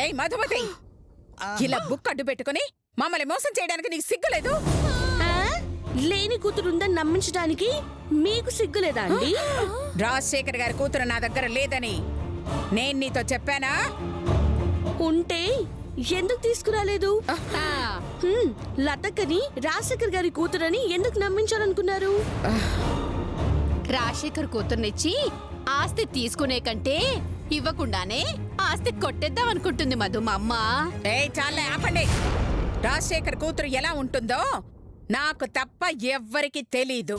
ఏయ్ మధుమతి, ఇలా బుక్ అడ్డు పెట్టుకుని మమ్మల్ని మోసం చేయడానికి నీకు సిగ్గులేదు? లేని కూతురుందని నమ్మించడానికి మీకు సిగ్గులేదా అండి? రాజశేఖర్ గారి కూతురు నా దగ్గర లేదని నేను నీతో చెప్పానా? ఉంటే ఎందుకు తీసుకురాలేదు? లతక్కని రాజశేఖర్ గారి కూతురని ఎందుకు నమ్మించాలనుకున్నారు? రాజశేఖర్ కూతుర్నిచ్చి ఆస్తి తీసుకునే కంటే ఇవ్వకుండానే ఆస్తి కొట్టేద్దాం అనుకుంటుంది మధు మా అమ్మ. ఏయ్ చాలే ఆపండి. రాజశేఖర్ కూతురు ఎలా ఉంటుందో నాకు తప్ప ఎవ్వరికి తెలీదు.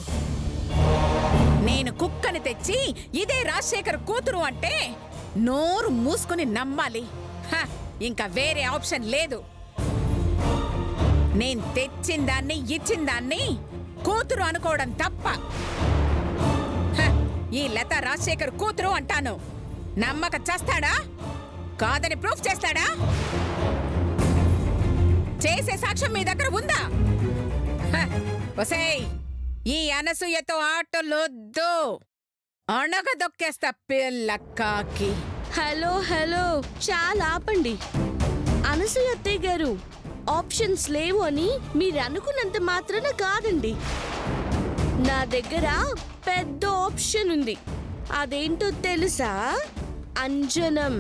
నేను కుక్కని తెచ్చి ఇదే రాజశేఖర్ కూతురు అంటే నోరు మూసుకుని నమ్మాలి. ఇంకా వేరే ఆప్షన్ లేదు. నేను తెచ్చిన దాన్ని ఇచ్చిన దాన్ని కూతురు అనుకోవడం తప్ప. ఈ లత రాజశేఖర్ కూతురు అంటాను. నమ్మక చేస్తాడా? కాదని ప్రూఫ్ చేస్తాడా? చేసే సాక్ష్యం మీ దగ్గర ఉందా? ఒసేయ్, ఈ అనసూయతో ఆటలొద్దు, అణగదొక్కేస్తా పిల్లక్కాకి. హలో హలో, చాలా ఆపండి. అనసూయ అత్తయ్య గారు, ఆప్షన్స్ లేవు అని మీరు అనుకున్నంత మాత్రాన కాదండి. నా దగ్గర పెద్ద ఆప్షన్ ఉంది. అదేంటో తెలుసా? అంజనం.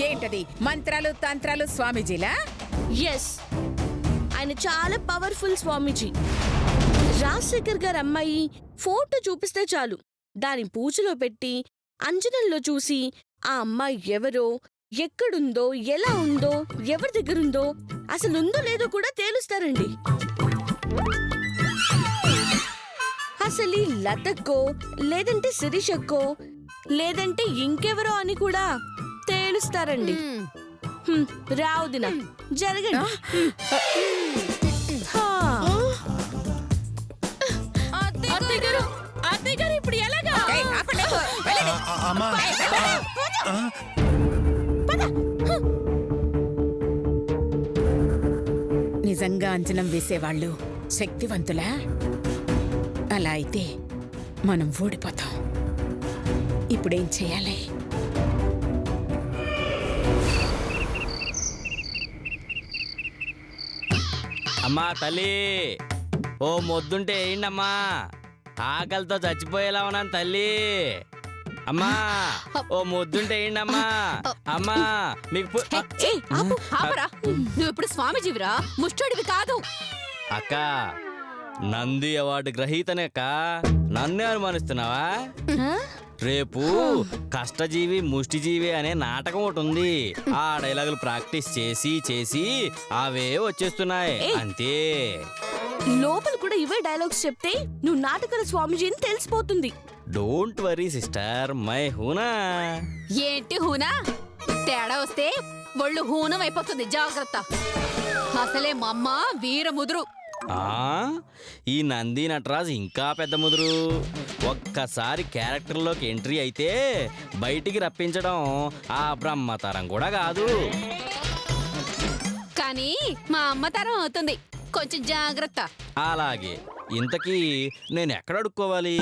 ఏంటది? మంత్రాలు తంత్రాలు స్వామీజీలా? ఎస్, ఆయన చాలా పవర్ఫుల్ స్వామీజీ. రాజశేఖర్ గారి అమ్మాయి ఫోటో చూపిస్తే చాలు, దాని పూజలో పెట్టి అంజనంలో చూసి ఆ అమ్మాయి ఎవరో, ఎక్కడుందో, ఎలా ఉందో, ఎవరి దగ్గరుందో, అసలుందో లేదో కూడా తేలుస్తారండి. అసలు ఈ లతక్కో, లేదంటే శిరీషక్కో, లేదంటే ఇంకెవరో అని కూడా తేలుస్తారండి. రావుదిన జరగండి. అత్తయ్యగారు ఇప్పుడు ఎలాగా? నిజంగా అంజనం వేసేవాళ్ళు శక్తివంతులా? అలా అయితే మనం ఓడిపోతాం. ఇప్పుడేం చేయాలి? అమ్మా తల్లి, ఓ మొద్దుంటే ఏంటమ్మా, ఆకలితో చచ్చిపోయేలా ఉన్నాను తల్లి. అమ్మా ఓ మొద్దుంటే ఏంటమ్మా. అమ్మా మీకు నువ్వు ఇప్పుడు స్వామిజీవిరా, ముష్టోడివి కాదు. అక్క, నంది అవార్డు గ్రహీతనే అక్క, నన్నే అనుమానిస్తున్నావా? రేపు కష్టజీవి ముష్టిజీవి అనే నాటకం ఒకటి ఉంది. ఆ డైలాగులు ప్రాక్టీస్ చేసి చేసి అవే వచ్చేస్తున్నాయి అంతే. లోపల కూడా ఇవే డైలాగ్స్ చెప్తే నువ్వు నాటకాల స్వామీజీ అని తెలిసిపోతుంది. డోంట్ వరీ సిస్టర్, మై హూనా. ఏంటి హూనా? తేడా వస్తే ఒళ్ళు హూనం అయిపోతుంది, జాగ్రత్త. అసలే మా అమ్మ వీరముదురు. ఈ నంది నటరాజు ఇంకా పెద్ద ముదురు. ఒక్కసారి క్యారెక్టర్లోకి ఎంట్రీ అయితే బయటికి రప్పించడం ఆ బ్రహ్మతరం కూడా కాదు. కానీ మా అమ్మ తరం అవుతుంది, కొంచెం జాగ్రత్త. అలాగే. ఇంతకీ నేను ఎక్కడ అడుక్కోవాలి?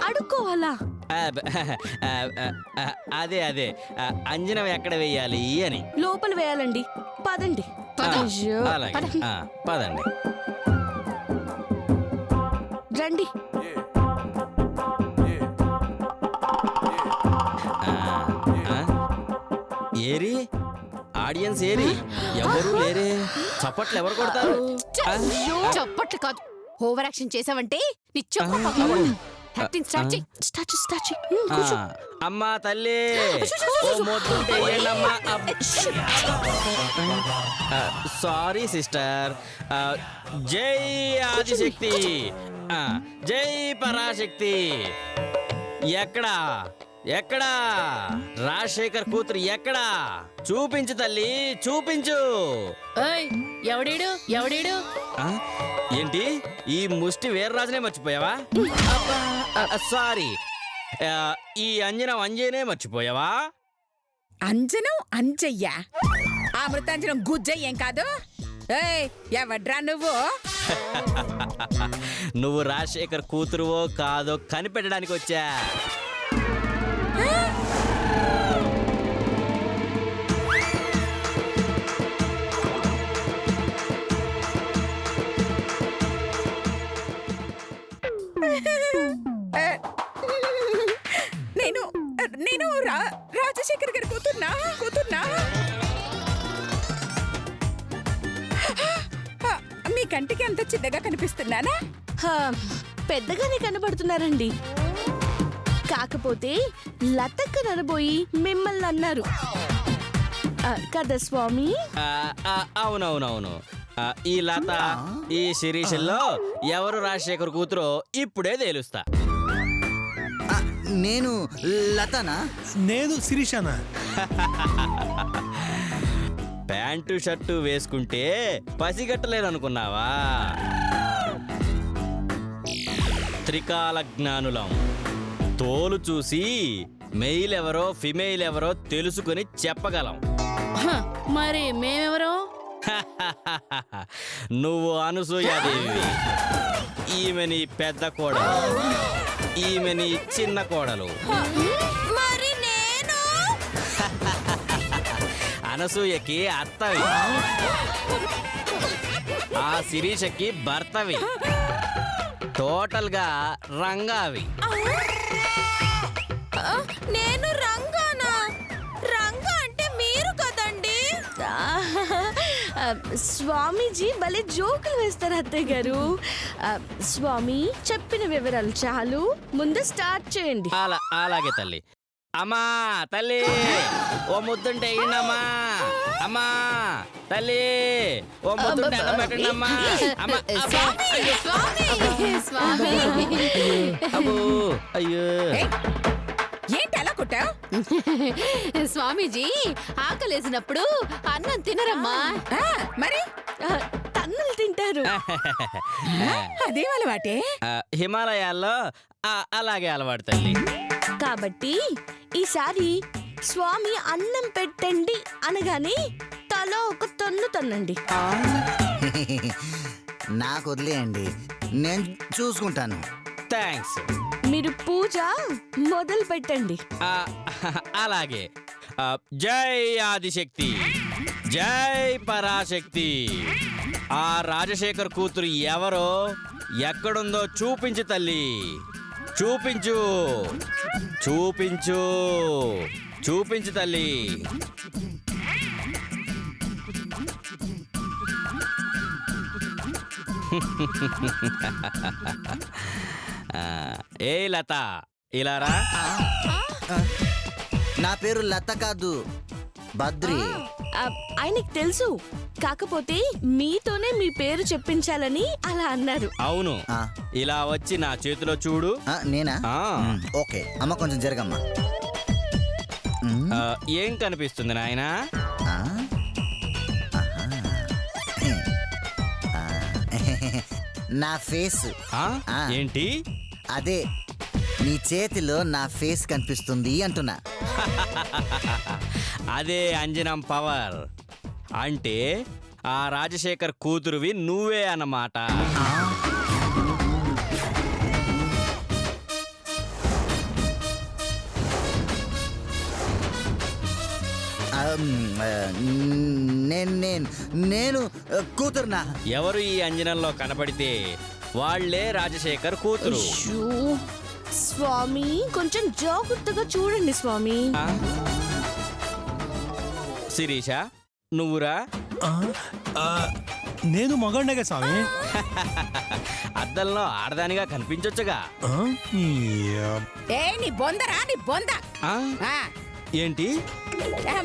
అడుక్కోవాలా? అదే అదే అంజనం ఎక్కడ వేయాలి అని. లోపల వేయాలండి, పదండి. అలాగే, పదండి రండి. ఏరి ఆడియన్స్ ఏరి? ఎవరు లేరే. చప్పట్లు ఎవరు కొడతారు? చప్పట్లు కాదు, ఓవర్ యాక్షన్ చేసావంటే నీ చెప్పు పగలగొడతా. యాక్టింగ్ స్టార్ట్ చెయ్. స్టార్ట్. అమ్మా తల్లి, సారీ సిస్టర్. జై ఆదిశక్తి, జై పరాశక్తి. ఎక్కడా ఎక్కడా రాజశేఖర్ కూతురు ఎక్కడా? చూపించు తల్లి, చూపించు. ఎవడీడు? ఏంటి, ఈ ముష్టి వీర్రాజునే మర్చిపోయావా? సారీ, ఈ అంజనం అంజనే మర్చిపోయావా? అంజనం అంజయ్య, ఆ మృతాంజనం గుజ్జయ్యేం కాదు. ఎవడ్రా నువ్వు? నువ్వు రాజశేఖర్ కూతురువో కాదో కనిపెట్టడానికి వచ్చా. కంటికి అంత చిన్నగా కనిపిస్తున్నానా? హా, పెద్దగానే కనబడుతున్నారండి. కాకపోతే లతక్క ననబోయి మిమ్మల్ని అన్నారు కదా స్వామి? అవునవునవును. ఈ లత ఈ శిరీషల్లో ఎవరు రాజశేఖర్ కూతురో ఇప్పుడే తేలుస్తా. నేను లతనా? నేను శిరీషానా? ప్యాంటు షర్టు వేసుకుంటే పసిగట్టలేదనుకున్నావా? త్రికాల జ్ఞానులం. తోలు చూసి మెయిల్ ఎవరో ఫిమేల్ ఎవరో తెలుసుకుని చెప్పగలం. మరి మేమెవరో? నువ్వు అనసూయాదేవి. ఈమె నీ పెద్ద కోడలు, ఈమె నీ చిన్న కోడలు. మరి నేను అనసూయకి అత్తవి, ఆ శిరీషకి భర్తవి, టోటల్ గా రంగావి. నేను రంగానా? రంగా అంటే మీరు కదండి. స్వామీజీ భలే జోకులు వేస్తారు అత్తయ్య గారు. స్వామి చెప్పిన వివరాలు చాలు, ముందు స్టార్ట్ చేయండి. అలాగే తల్లి. అమ్మా తల్లి, ఓ ముద్దుంటే ఇన్నమ్మా. అమ్మా తల్లి, ఓ ముద్దుంటే అన్నం పెట్టండి అమ్మా. అమ్మా, అబ్బా, అయ్యో. స్వామి అబ్బో, అయ్యో. ఏయ్, ఏంటి అలా కొట్టావు? స్వామీజీ ఆకలేసినప్పుడు అన్నం తినరమ్మా. మరి తన్నులు తింటారు. అదేం అలవాటే? హిమాలయాల్లో అలాగే అలవాటు తల్లి. కాబట్టి ఈసారి స్వామి అన్నం పెట్టండి అనగానే తలో ఒక తన్ను తన్నండి. నాకు వదిలేయండి, నేను చూసుకుంటాను. థ్యాంక్స్. మీరు పూజ మొదలు పెట్టండి. అలాగే. జై ఆదిశక్తి, జై పరాశక్తి. ఆ రాజశేఖర్ కూతురు ఎవరో ఎక్కడుందో చూపించు తల్లి. చూపించు, చూపించు, చూపించు తల్లి. ఏ లత, ఇలారా. నా పేరు లత కాదు, బద్రి. ఆయనకి తెలుసు, కాకపోతే మీతోనే మీ పేరు చెప్పించాలని అలా అన్నారు. అవును, ఆ. ఇలా వచ్చి నా చేతిలో చూడు. నేనా? ఆ. ఓకే అమ్మ, కొంచెం జరగమ్మా. ఏం కనిపిస్తుంది నాయనా? ఆ? నా ఫేస్. ఆ? ఆ. ఏంటి? అదే, నీ చేతిలో నా ఫేస్ కనిపిస్తుంది అంటున్నా. అదే అంజనం పవర్ అంటే ఆ రాజశేఖర్ కూతురువి నువ్వే అన్నమాట. నేను కూతురునా? ఎవరు ఈ అంజనంలో కనపడితే వాళ్లే రాజశేఖర్ కూతురు. అయ్యో, స్వామి కొంచెం జాగ్రత్తగా చూడండి స్వామి. ఆ? శిరీష, నువ్వురా. నేను మగండగా స్వామి. అద్దంలో ఆడదానిగా కనిపించొచ్చుగా. ఏ నీ బొందరా, నీ బొంద. ఆ? ఆ, ఏంటి?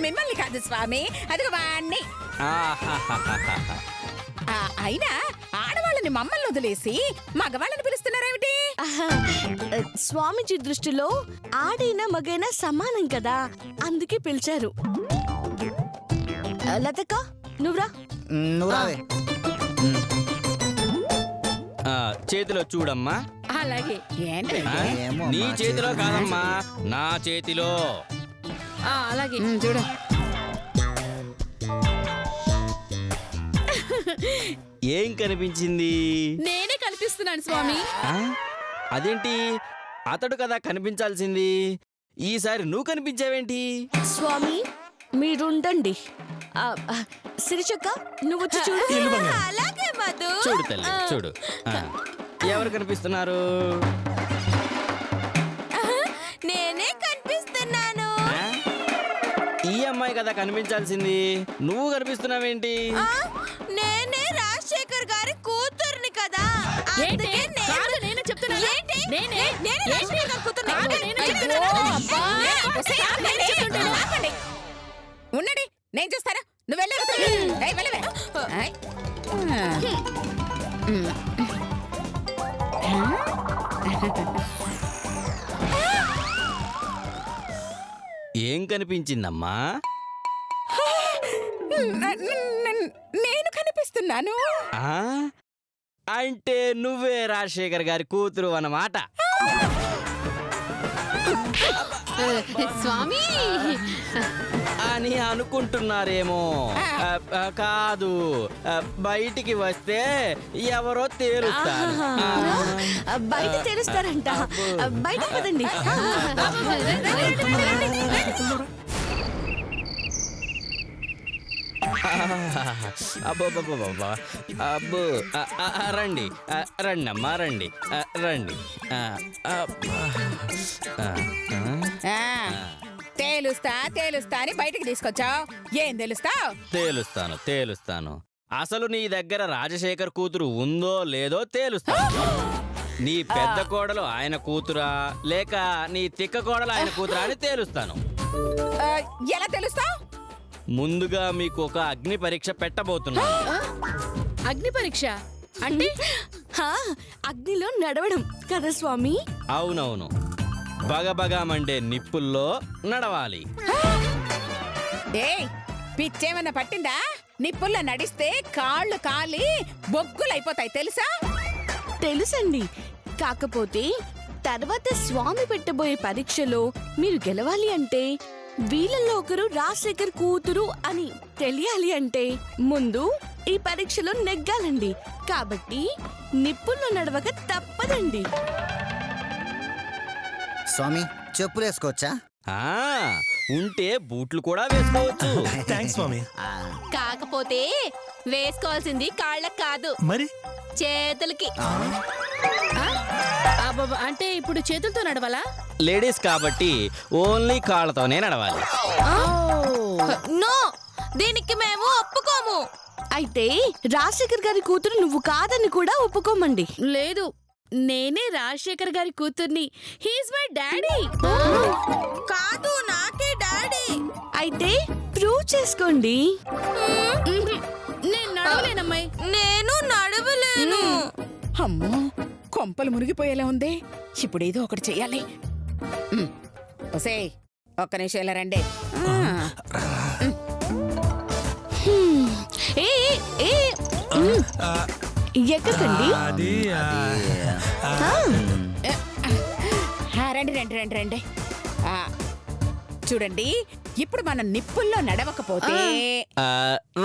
మిమ్మల్ని కాదు స్వామి, అదిగో వాణ్ణి. ఆహాహాహాహా. అయినా ఆడవాళ్ళని మమ్మల్ని వదిలేసి మగవాళ్ళని పిలుస్తున్నారేమిటి? ఆహా, స్వామీజీ దృష్టిలో ఆడైనా మగైనా సమానం కదా, అందుకే పిలిచారు. లతక్క నువ్వురా. నువ్వు రావే. చేతిలో చూడమ్మా. అలాగే. ఏంటి? ఆ? ఏమో నీ మా చేతిలో చేతిలో. కాదమ్మా, నా చేతిలో. అలాగే. చూడు. ఏం కనిపించింది? నేనే కనిపిస్తున్నాను స్వామి. ఆ? అదేంటి, అతడు కదా కనిపించాల్సింది, ఈసారి నువ్వు కనిపించావేంటి? స్వామి మీరుండండి. సిరిచక్క నువ్వు వచ్చి చూడు. అలాగే మధు. చూడు తల్లి, చూడు. ఎవరు కనిపిస్తున్నారు? నేనే కనిపిస్తున్నాను. ఆ? ఈ అమ్మాయి కదా కనిపించాల్సింది, నువ్వు కనిపిస్తున్నావేంటి? నేనే రాజశేఖర్ రాజశేఖర్ గారి కూతుర్ని కదా. ఏంటి? అందుకే కాదు, నేనే చెప్తున్నాను. ఏంటి? నేనే రాజశేఖర్ గారి కూతుర్ని. కాదు, నేనే అయ్యో, చెప్తున్నాను. అబ్బా. ఒసేయ్, ఆపండి. ఆపండి. ఉండండి, నేను చూస్తాను. నువ్వు వెళ్ళవే. ఏం కనిపించిందమ్మా? నేను కనిపిస్తున్నాను. ఆ? అంటే నువ్వే రాజశేఖర్ గారి కూతురు అన్నమాట. స్వామి అని అనుకుంటున్నారేమో. కాదు, బయటికి వస్తే ఎవరో తేలుస్తారు. బయట తెలుస్తారంట. బయట కదండి. అబ్బో రండి, రండి అమ్మా, రండి, రండి. తేలుస్తా అని బయటికి తీసుకొచ్చావు. ఏం తెలుస్తావు? తేలుస్తాను. అసలు నీ దగ్గర రాజశేఖర్ కూతురు ఉందో లేదో తేలుస్తాను. నీ పెద్ద కోడలు ఆయన కూతురా లేక నీ తిక్క కోడలు ఆయన కూతురా అని తేలుస్తాను. ఎలా తెలుస్తావు? ముందుగా మీకు ఒక అగ్ని పరీక్ష పెట్టబోతున్నాను. అగ్ని పరీక్ష అంటే అగ్నిలో నడవడం కదా స్వామి. అవునవును, బగబగా మండే నిప్పుల్లో నడవాలి. పిచ్చేమన్నా పట్టిందా? నిప్పుల్లో నడిస్తే కాళ్ళు కాలి బొగ్గులైపోతాయి తెలుసా? తెలుసండి. కాకపోతే తర్వాత స్వామి పెట్టబోయే పరీక్షలో మీరు గెలవాలి అంటే, వీళ్ళల్లో ఒకరు రాజశేఖర్ కూతురు అని తెలియాలి అంటే ముందు ఈ పరీక్షలో నెగ్గాలండి. కాబట్టి నిప్పుల్లో నడవక తప్పదండి. స్వామి, చెప్పులు వేసుకోవచ్చా? ఉంటే బూట్లు కూడా వేసుకోవచ్చు. థ్యాంక్స్ స్వామి. కాకపోతే వేసుకోవాల్సింది కాళ్ళకి కాదు, మరి చేతులకి. అంటే ఇప్పుడు చేతులతో నడవాలా? లేడీస్ కాబట్టి ఓన్లీ కాళ్ళతోనే నడవాలి. నో, దీనికి మేము ఒప్పుకోము. అయితే రాజశేఖర్ గారి కూతురు నువ్వు కాదని కూడా ఒప్పుకోమండి. లేదు, నేనే రాజశేఖర్ గారి కూతుర్ని. He's my daddy. కాదు, నాకే డాడీ. అయితే ప్రూవ్ చేసుకోండి. నేను నడవలేనమ్మాయి. నేను నడవలేను. అమ్మో, కొంపలు మునిగిపోయేలా ఉంది. ఇప్పుడేదో ఒకటి చెయ్యాలి. ఒసేయ్, ఒక్క నిమిషం ఇలా రండి. ఎక్కకండి. అది రండి. చూడండి, ఇప్పుడు మనం నిప్పుల్లో నడవకపోతే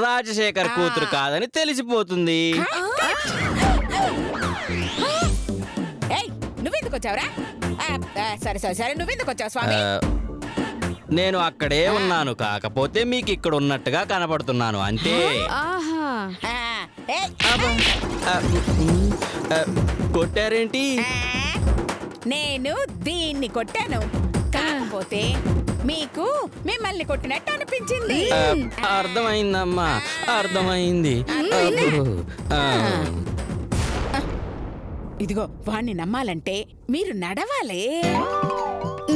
రాజశేఖర్ కూతురు కాదని తెలిసిపోతుంది. ఏయ్, నువ్వెందుకు వచ్చావురా? సరే, నువ్వెందుకు వచ్చావు స్వామి? నేను అక్కడే ఉన్నాను, కాకపోతే మీకు ఇక్కడ ఉన్నట్టుగా కనపడుతున్నాను అంతే. ఆహా, కొట్టారేంటి? నేను దీన్ని కొట్టాను, కాకపోతే మీకు మిమ్మల్ని కొట్టినట్టు అనిపించింది. అర్థమైందమ్మా, అర్థమైంది. ఇదిగో, వాణ్ణి నమ్మాలంటే మీరు నడవాలి.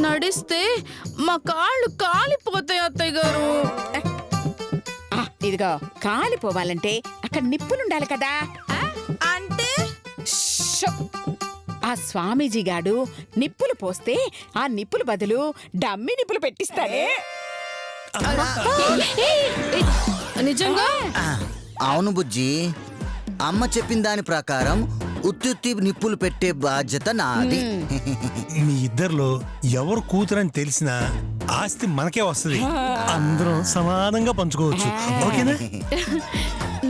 నడిస్తే మా కాళ్ళు కాలిపోతాయి అత్తయ్య గారు. ఇదిగో, కాలిపోవాలంటే అక్కడ నిప్పులుండాలి కదా. అంటే ఆ స్వామీజీ గాడు నిప్పులు పోస్తే ఆ నిప్పులు బదులు డమ్మి నిప్పులు పెట్టిస్తాడే. నిజంగా? అవును బుజ్జి, అమ్మ చెప్పిన దాని ప్రకారం ఉత్తి నిప్పులు పెట్టే బాధ్యత నాది. మీ ఇద్దరిలో ఎవరు కూతురని తెలిసినా ఆస్తి మనకే వస్తుంది. అందరం సమానంగా పంచుకోవచ్చు. ఓకేనా?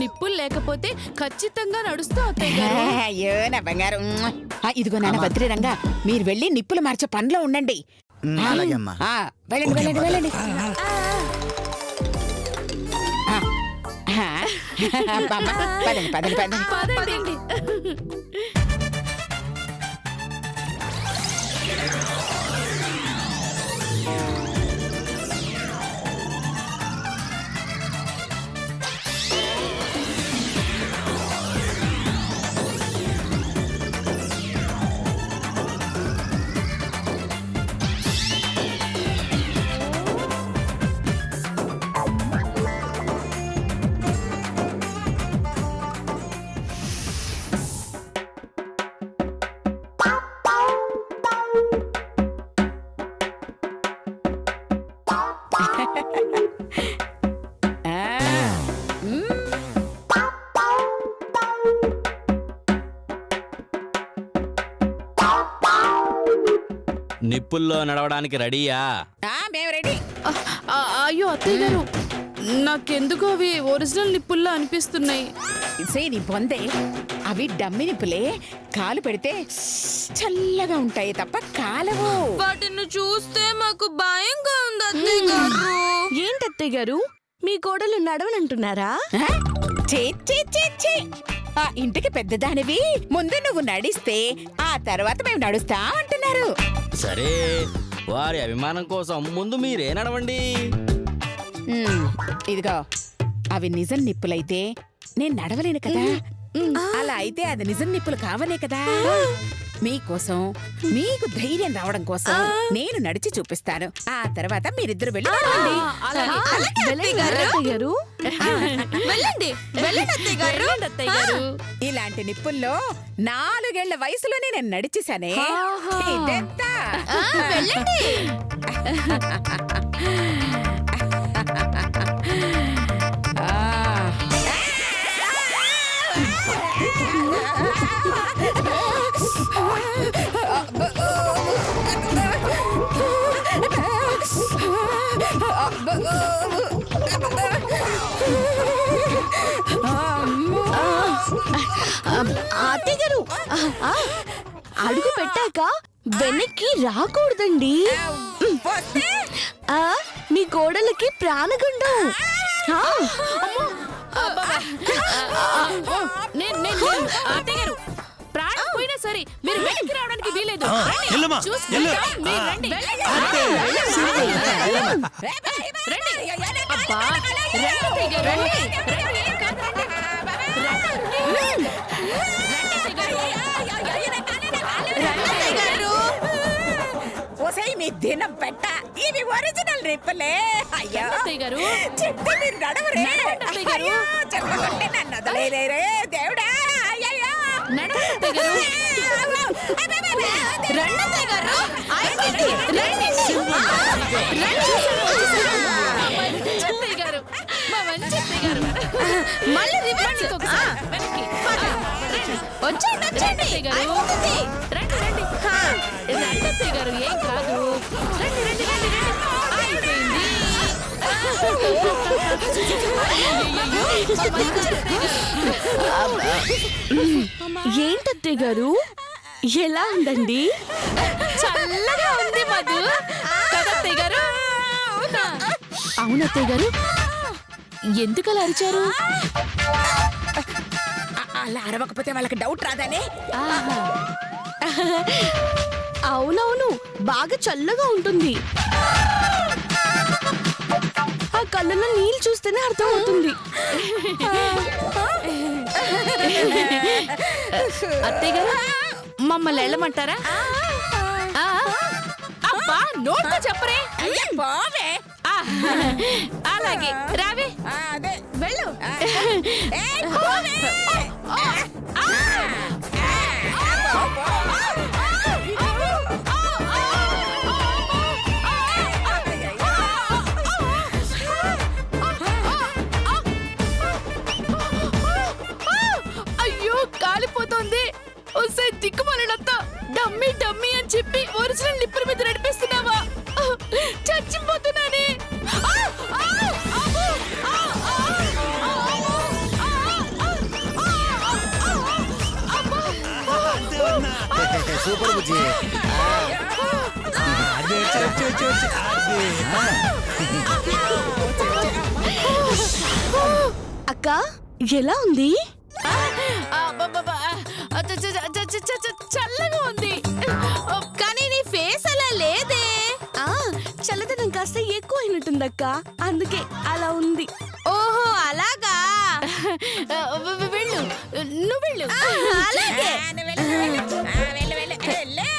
నిప్పులు లేకపోతే ఖచ్చితంగా నడుస్తా అత్తయ్య గారు. అయ్యో నా బంగారం. ఇదిగో నాన్న బద్రీరంగా, మీరు వెళ్ళి నిప్పులు మార్చే పనిలో ఉండండి. అలాగే అమ్మా. వెళ్ళండి. పదండి. పదండి. నిప్పుల్లో నడవడానికి రెడీయా? మేము రెడీ. అయ్యో అత్తయ్య గారు, నాకెందుకు అవి ఒరిజినల్ నిప్పుల్లా అనిపిస్తున్నాయి. నీ బొందే, అవి డమ్మి నిప్పులే. కాలు పెడితే చల్లగా ఉంటాయి తప్ప కాలవు. వాటిని చూస్తే మాకు భయంగా ఉంది అత్తయ్య గారు. ఏంటి అత్తయ్య గారు, మీ కోడలు నడవనంటున్నారా? ఛీ, ఛీ, ఛీ, ఛీ. ఆ ఇంటికి పెద్దదానివి, ముందు నువ్వు నడిస్తే ఆ తర్వాత మేము నడుస్తా అంటున్నారు. సరే, వారి అభిమానం కోసం ముందు మీరే నడవండి. ఇదిగో, అవి నిజం నిప్పులైతే నేను నడవలేను కదా. అలా అయితే అది నిజం నిప్పులు కావనే కదా. మీకోసం, మీకు ధైర్యం రావడం కోసం నేను నడిచి చూపిస్తాను. ఆ తర్వాత మీరిద్దరు వెళ్ళి నడవండి. ఇలాంటి నిప్పుల్లో 4 ఏళ్ల వయసులోనే నేను నడిచేశానే. ఇదెంత? అత్తయ్య గారు, అడుగు పెట్టాక వెనక్కి రాకూడదండి. మీ కోడలకి ప్రాణగుండం. అత్తయ్య గారు, ప్రాణం పోయినా సరే మీరు వెనక్కి రావడానికి వీలేదు. ఎల్లమ్మా, ఎల్లు. మీరు రండి. అబ్బా, రండి అత్తయ్య గారు. రండి. ఏం కాదు, రండి. ఓసేయ్, మీ దినం పెట్ట, ఇవి ఒరిజినల్ నిప్పులే. అయ్యో అత్తయ్య గారు, చెప్తే మీరు నడవరే. అత్తయ్య గారు. అయ్యో, చెప్పకుంటే నన్ను వదిలేరే దేవుడా. అయ్యయ్యో. నడవండి అత్తయ్య గారు. రండి అత్తయ్య గారు. అత్తయ్య గారు, మా మంచి అత్తయ్య గారు. మళ్ళీ రివర్స్. వెనక్కి. వచ్చేయండి, వచ్చేయండి. అత్తయ్య గారు. రండి, రండి. రండి అత్తయ్య గారు, ఏం కాదు. రండి, రండి, రండి, రండి. అయిపోయింది. ఏంటత్తయ్య గారు, ఎలా ఉందండి? చల్లగా ఉంది మధు. కదా అత్తయ్య గారు? అవును అత్తయ్య గారు, ఎందుకు అలా అరిచారు? అలా అరవకపోతే వాళ్ళకి డౌట్ రాదానే. అవునవును, బాగా చల్లగా ఉంటుంది. ఆ కళ్ళలో నీళ్ళు చూస్తేనే అర్థం అవుతుంది. అత్తయ్య గారు, మమ్మల్ని వెళ్ళమంటారా? అబ్బా, నోట్తో చెప్పరే. అయ్యో, పోవే. అలాగే రావే. అదే వెళ్ళు. ఏయ్, పోవే. అయ్యో, కాలిపోతుంది. వస్తే దిక్కుమాలినంతా డమ్మీ డమ్మీ అని చెప్పి ఒరిజినల్ నిప్పుల మీద నడిపిస్తున్నావా? చచ్చిపోతున్నానే. సూపర్ బుజ్జి. అదే, అక్క, ఎలా ఉంది? చల్లగా ఉంది, కానీ నీ ఫేస్ అలా లేదే. చల్లదనం కాస్త ఎక్కువ అయినట్టుందక్క, అందుకే అలా ఉంది. ఓహో, అలాగా. వెళ్ళు, నువ్వు వెళ్ళు. అలాగే. వెళ్ళు, వెళ్ళు.